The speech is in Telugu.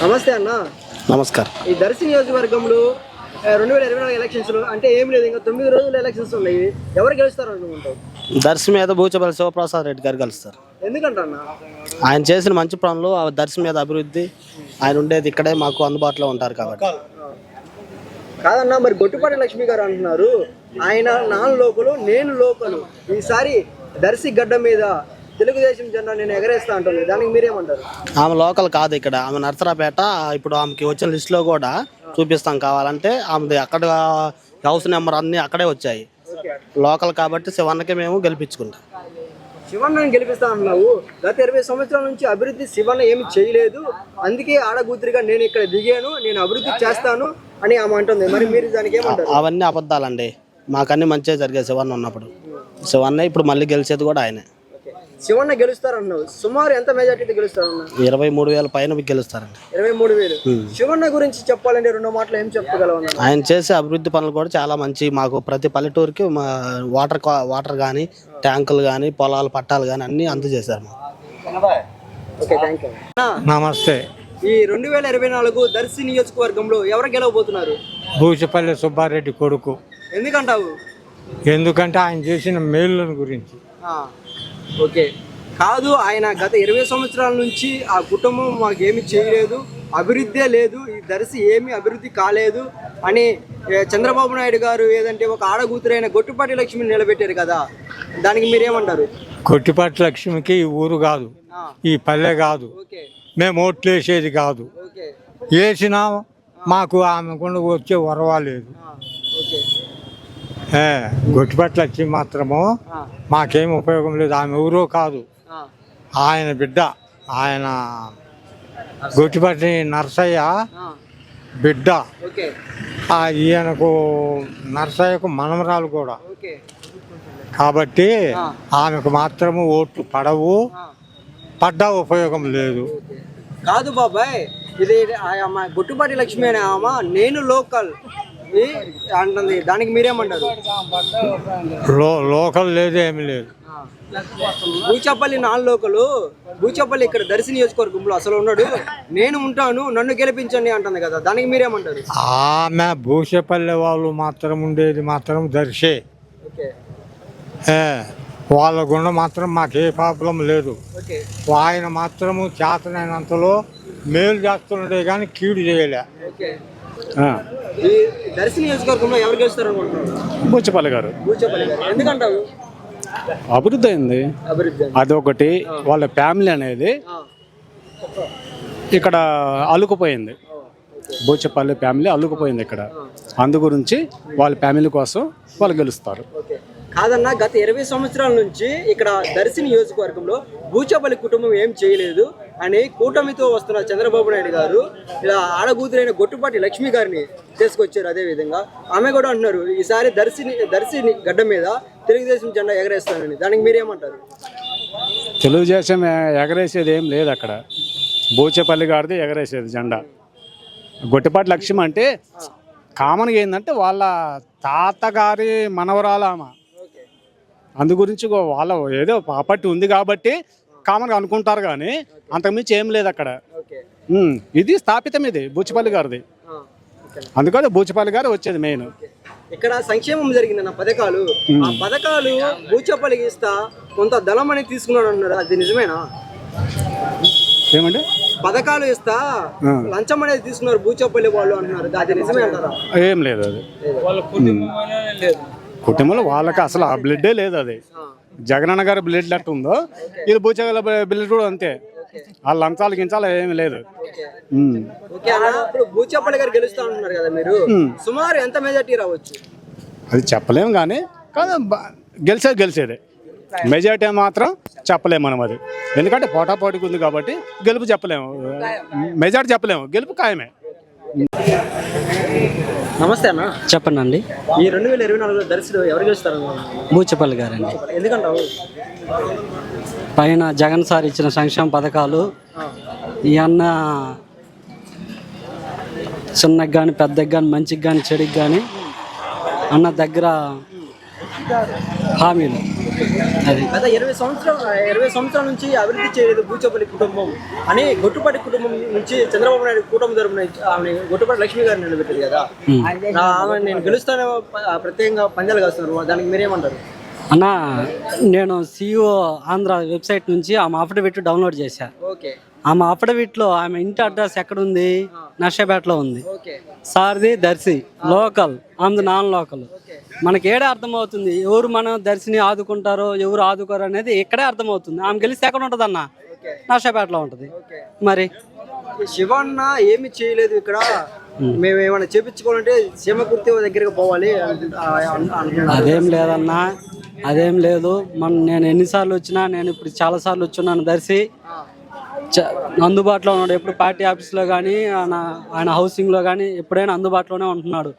నమస్తే అన్న. నమస్కారం. ఈ దర్శి నియోజకవర్గంలో 2024 ఎలక్షన్స్ అంటే ఏం లేదు, ఇంకా 9 రోజులు ఎలక్షన్స్ ఉన్నాయి. ఎవరు గెలుస్తారు అనుకుంటావు? దర్శి మీద బూచపల్లి శివప్రసాద్ రెడ్డి గారు గెలుస్తారు. ఎందుకంటన్నా? ఆయన చేసిన మంచి పనులు, దర్శి మీద అభివృద్ధి, ఆయన ఉండేది ఇక్కడే, మాకు అందుబాటులో ఉంటారు కాబట్టి. కాదన్నా, మరి గొట్టిపాటి లక్ష్మి గారు అంటున్నారు ఆయన నాన్ లోకలు నేను లోకలు, ఈసారి దర్శి గడ్డ మీద తెలుగుదేశం జెండా నేను ఎగరేస్తా అంటుంది. దానికి మీరేమంటారు? ఆమె లోకల్ కాదు, ఇక్కడ ఆమె నర్సరాపేట. ఇప్పుడు ఆమెకి వచ్చిన లిస్టులో కూడా చూపిస్తాం కావాలంటే. ఆమెది అక్కడ హౌస్ నెంబర్ అన్నీ అక్కడే వచ్చాయి. లోకల్ కాబట్టి శివన్నకే మేము గెలిపించుకుంటాం. శివన్నని గెలిపిస్తా అంటున్నావు. గత 20 సంవత్సరాల నుంచి అభివృద్ధి శివన్న ఏమి చేయలేదు, అందుకే ఆడగూతురిగా నేను ఇక్కడ దిగాను, నేను అభివృద్ధి చేస్తాను అని ఆమె అంటుంది. మరి మీరు దానికి ఏమంటారు? అవన్నీ అబద్ధాలండి. మాకన్నీ మంచిగా జరిగాయి శివన్న ఉన్నప్పుడు. శివన్న ఇప్పుడు మళ్ళీ గెలిచేది కూడా ఆయనే. శివన్న గెలుస్తారన్నావు. సుమారు ఎంత మెజార్టీతో గెలుస్తారన్నా? 23,000 పైన గెలుస్తారండి. 23,000. శివన్న గురించి చెప్పాలంటే 2 మాటలు ఏం చెప్పగలవు? ఆయన చేసే అభివృద్ధి పనులు కూడా చాలా మంచి. మాకు ప్రతి పల్లెటూరుకి వాటర్ కానీ, ట్యాంకులు కానీ, పొలాలు పట్టాలు కానీ అన్నీ అందజేశారు. నమస్తే. ఈ 2024 దర్శి నియోజకవర్గంలో ఎవరు గెలవబోతున్నారు? బూచపల్లి సుబ్బారెడ్డి కొడుకు. ఎందుకంటావు? ఎందుకంటే ఆయన చేసిన మేలుల గురించి. ఓకే. కాదు, ఆయన గత 20 సంవత్సరాల నుంచి ఆ కుటుంబం మాకేమి చేయలేదు, అభివృద్ధే లేదు, ఈ దర్శి ఏమీ అభివృద్ధి కాలేదు అని చంద్రబాబు నాయుడు గారు ఏదంటే ఒక ఆడగూతురైన గొట్టిపాటి లక్ష్మిని నిలబెట్టారు కదా, దానికి మీరేమంటారు? గొట్టిపాటి లక్ష్మికి ఈ ఊరు కాదు, ఈ పల్లె కాదు, మేము ఓట్లు వేసేది కాదు. వేసినా మాకు ఆమెకుండా వచ్చే వరవాలేదు. గొట్టిపాటి లక్ష్మి మాత్రము మాకేం ఉపయోగం లేదు. ఆమె ఊరో కాదు, ఆయన బిడ్డ. ఆయన గొట్టిపాటి నర్సయ్య బిడ్డ. ఈయనకు నర్సయ్యకు మనమరాలు కూడా. కాబట్టి ఆమెకు మాత్రము ఓట్లు పడవు, పడ్డా ఉపయోగం లేదు. కాదు బాబాయ్, ఇది గొట్టిపాటి లక్ష్మి అనే ఆమె నేను లోకల్ అంటుంది. దానికి మీరేమంటారు? లోకల్ లేదు, ఏమి లేదు. బూచపల్లి నాన్ లోకలు. బూచపల్లి ఇక్కడ దర్శి నియోజకవర్గంలో అసలు ఉన్నాడు, నేను ఉంటాను, నన్ను గెలిపించండి అంటుంది కదా, దానికి మీరేమంటారు? ఆమె బూచపల్లి వాళ్ళు మాత్రం ఉండేది మాత్రం దర్శే. వాళ్ళ గుండా మాత్రం మాకే ప్రాబ్లం లేదు. ఆయన మాత్రము చేతనైనంతలో మేలు చేస్తుండే కానీ కీడు చేయలే. దర్శి నియోజకవర్గంలో ఎవరు గెలుస్తారు అనుకుంటున్నారు? బూచపల్లి గారు. బూచపల్లి గారు. ఎందుకంటావు? అభివృద్ధి అయింది, అదొకటి. వాళ్ళ ఫ్యామిలీ అనేది ఇక్కడ అల్లుకుపోయింది. బూచపల్లి ఫ్యామిలీ అల్లుకుపోయింది ఇక్కడ. అందు గురించి వాళ్ళ ఫ్యామిలీ కోసం వాళ్ళు గెలుస్తారు. కాదన్నా, గత 20 సంవత్సరాల నుంచి ఇక్కడ దర్శి నియోజకవర్గంలో బూచపల్లి కుటుంబం ఏం చేయలేదు అని కూటమితో వస్తున్న చంద్రబాబు నాయుడు గారు ఇలా ఆడగూతురైన గొట్టిపాటి లక్ష్మి గారిని తీసుకొచ్చారు. అదే విధంగా ఆమె కూడా అంటున్నారు ఈసారి దర్శి గడ్డ మీద తెలుగుదేశం జెండా ఎగరేస్తానని. దానికి మీరేమంటారు? తెలుగుదేశం ఎగరేసేది ఏం లేదు అక్కడ. బూచపల్లి గారిది ఎగరేసేది జెండా. గొట్టిపాటి లక్ష్మి అంటే కామన్గా ఏంటంటే వాళ్ళ తాతగారి మనవరాలామా, అందు గురించి వాళ్ళ ఏదో ప్రాపర్టీ ఉంది కాబట్టి కామన్గా అనుకుంటారు కానీ అంతకుమించి ఏం లేదు అక్కడ. ఇది స్థాపితం, ఇది బూచపల్లి గారిది. అందుకని బూచపల్లి గారు వచ్చేది మెయిన్. ఇక్కడ సంక్షేమం జరిగిందన్న పథకాలు, ఆ పథకాలు బూచపల్లికి ఇస్తా కొంత ధనం అనేది తీసుకున్నాడు అన్నారు, అది నిజమేనా? ఏమంటే పథకాలు ఇస్తా లంచం అనేది తీసుకున్నారు బూచపల్లి వాళ్ళు అంటున్నారు, అది నిజమే అంటారా? ఏం లేదు, అది కుటుంబంలో వాళ్ళకి అసలు ఆ బ్లడ్డే లేదు. అది జగనన్న గారి బ్లడ్ ఎట్టు ఉందో ఇది బూచపల్లి బ్లడ్ కూడా అంతే. ఆ లంచాలు గించాలు ఏమి లేదు. బూచపల్లి గారు గెలుస్తా అంటున్నారు కదా, మీరు సుమారు ఎంత మెజార్టీ రావచ్చు? అది చెప్పలేము కానీ గెలిచేదే. మెజార్టీ మాత్రం చెప్పలేము మనం. అది ఎందుకంటే పోటాపోటీకి ఉంది కాబట్టి గెలుపు చెప్పలేము, మెజార్టీ చెప్పలేము, గెలుపు ఖాయమే. నమస్తే అన్న. చెప్పండి అండి. ఈ 2024 దర్శిలో ఎవరు గెలుస్తారు? బూచపల్లి గారండి. ఎందుకంటావు? పైన జగన్ సార్ ఇచ్చిన సంక్షేమ పథకాలు ఈ అన్న చిన్నకి కానీ పెద్దకి కానీ మంచికి కానీ చెడుకి కానీ అన్న దగ్గర హామీలు గత 20 సంవత్సరాల నుంచి అభివృద్ధి చేయలేదు బూచపల్లి కుటుంబం అని గొట్టుపాటి కుటుంబం నుంచి చంద్రబాబు నాయుడు కూటమి తరపున ఆమె గొట్టుపాటి లక్ష్మి గారిని నిలబెట్టారు కదా. ఆమె నేను గెలుస్తానే ప్రత్యేకంగా పందాలు కాస్తున్నారు, దానికి మీరేమంటారు? అన్న, నేను సిఇఓ ఆంధ్ర వెబ్సైట్ నుంచి ఆమె అఫిడవిట్ డౌన్లోడ్ చేశా. ఓకే ఆమె అఫిడవిట్లో ఆమె ఇంటి అడ్రస్ ఎక్కడుంది? నర్సాపేటలో ఉంది. ఓకే సార్ది దర్శి, లోకల్, ఆమెది నాన్ లోకల్. మనకి ఏడే అర్థమవుతుంది ఎవరు మన దర్శిని ఆదుకుంటారో ఎవరు ఆదుకోరు అనేది ఇక్కడే అర్థమవుతుంది. ఆమె గెలిస్తే ఎక్కడ ఉంటుంది అన్న? నర్సాపేటలో ఉంటుంది. మరి శివన్న ఏమి చేయలేదు ఇక్కడ, మేము ఏమైనా చేపించుకోవాలంటే సీమకుర్తి దగ్గరికి పోవాలి అంటున్నాడు. అదేం లేదన్నా, అదేం లేదు. నేను ఎన్నిసార్లు వచ్చినా, నేను ఇప్పుడు చాలా సార్లు వచ్చున్నాను దర్శి. అందుబాటులో ఉన్నాడు ఎప్పుడు, పార్టీ ఆఫీస్లో కానీ ఆయన హౌసింగ్లో కానీ ఎప్పుడైనా అందుబాటులోనే ఉంటున్నాడు.